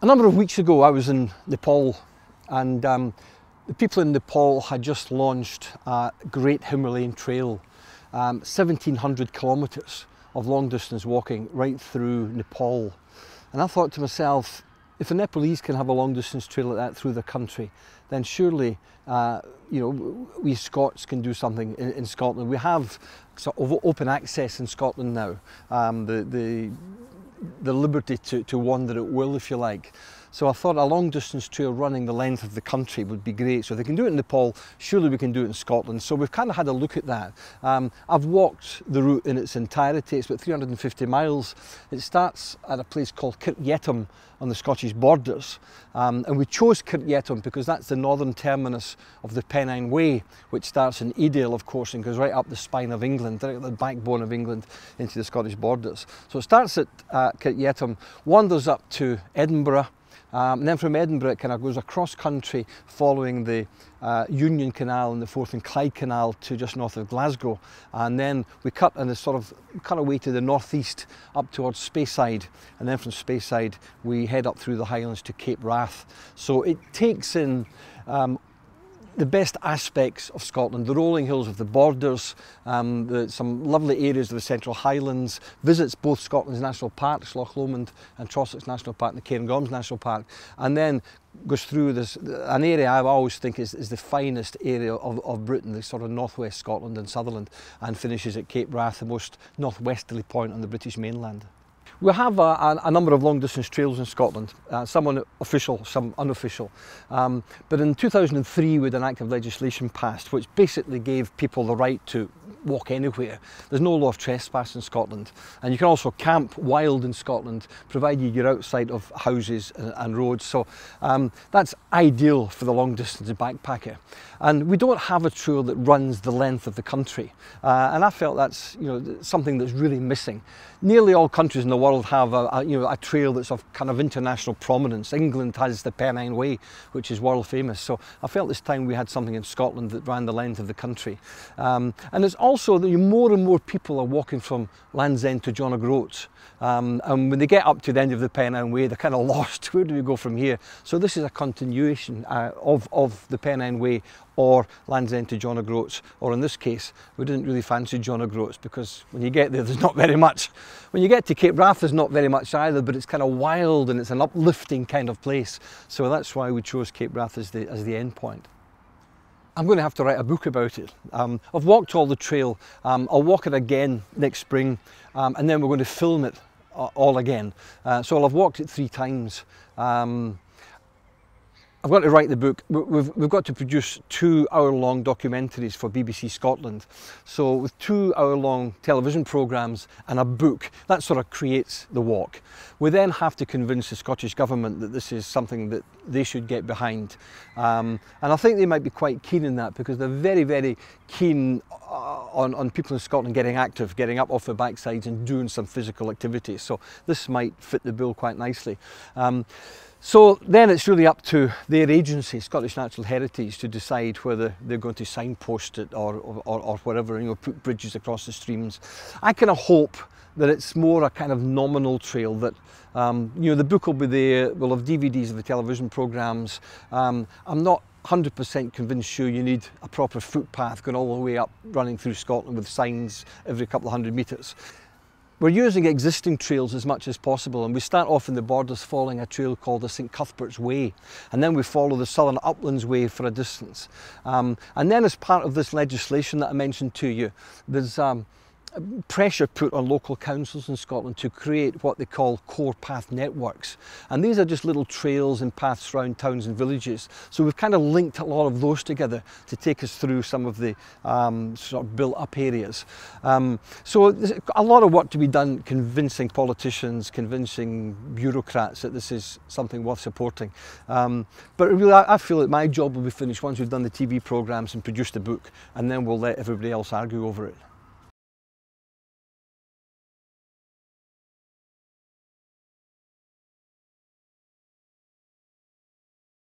A number of weeks ago I was in Nepal, and the people in Nepal had just launched a great Himalayan trail, 1700 kilometres of long distance walking right through Nepal. And I thought to myself, if the Nepalese can have a long distance trail like that through the country, then surely you know, we Scots can do something in Scotland. We have sort of open access in Scotland now, the liberty to wander at will, if you like. So I thought a long distance trail running the length of the country would be great. So if they can do it in Nepal, surely we can do it in Scotland. So we've kind of had a look at that. I've walked the route in its entirety. It's about 350 miles. It starts at a place called Kirkyetum on the Scottish borders. And we chose Kirkyetum because that's the northern terminus of the Pennine Way, which starts in Edale, of course, and goes right up the spine of England, right at the backbone of England into the Scottish borders. So it starts at Kirkyetum, wanders up to Edinburgh, and then from Edinburgh it kind of goes across country following the Union Canal and the Forth and Clyde Canal to just north of Glasgow, and then we cut in a sort of away to the northeast up towards Speyside, and then from Speyside we head up through the Highlands to Cape Wrath. So it takes in the best aspects of Scotland, the rolling hills of the borders, some lovely areas of the Central Highlands, visits both Scotland's national parks, Loch Lomond and Trossachs National Park and the Cairngorms National Park, and then goes through an area I always think is the finest area of Britain, the sort of northwest Scotland and Sutherland, and finishes at Cape Wrath, the most northwesterly point on the British mainland. We have a number of long distance trails in Scotland, some official, some unofficial. But in 2003 we had an act of legislation passed which basically gave people the right to walk anywhere. There's no law of trespass in Scotland, and you can also camp wild in Scotland provided you're outside of houses and roads. So that's ideal for the long distance backpacker. And we don't have a trail that runs the length of the country, and I felt that's something that's really missing. Nearly all countries in the world have a trail that's of kind of international prominence. England has the Pennine Way, which is world famous. So I felt this time we had something in Scotland that ran the length of the country. And it's also that more and more people are walking from Land's End to John O'Groats. And when they get up to the end of the Pennine Way, they're kind of lost. Where do we go from here? So this is a continuation of the Pennine Way, or Land's End to John O'Groats, or in this case, we didn't really fancy John O'Groats because when you get there, there's not very much. When you get to Cape Wrath, there's not very much either, but it's kind of wild and it's an uplifting kind of place. So that's why we chose Cape Wrath as the end point. I'm going to have to write a book about it. I've walked all the trail. I'll walk it again next spring, and then we're going to film it all again. So I'll have walked it 3 times. I've got to write the book. We've got to produce 2-hour-long documentaries for BBC Scotland. So with 2-hour-long television programmes and a book, that sort of creates the walk. We then have to convince the Scottish Government that this is something that they should get behind. And I think they might be quite keen in that because they're very, very keen on people in Scotland getting active, getting up off their backsides and doing some physical activity. So this might fit the bill quite nicely. So then it's really up to their agency, Scottish Natural Heritage, to decide whether they're going to signpost it or whatever, put bridges across the streams. I kind of hope that it's more a kind of nominal trail, that the book will be there, we'll have DVDs of the television programmes. I'm not 100% convinced sure you need a proper footpath going all the way up, running through Scotland with signs every couple of 100 metres. We're using existing trails as much as possible, and we start off in the borders following a trail called the St Cuthbert's Way, and then we follow the Southern Uplands Way for a distance. And then as part of this legislation that I mentioned to you, there's pressure put on local councils in Scotland to create what they call core path networks, and these are just little trails and paths around towns and villages. So we've kind of linked a lot of those together to take us through some of the sort of built up areas. So there's a lot of work to be done convincing politicians, convincing bureaucrats that this is something worth supporting. But really I feel that my job will be finished once we've done the TV programmes and produced the book, and then we'll let everybody else argue over it.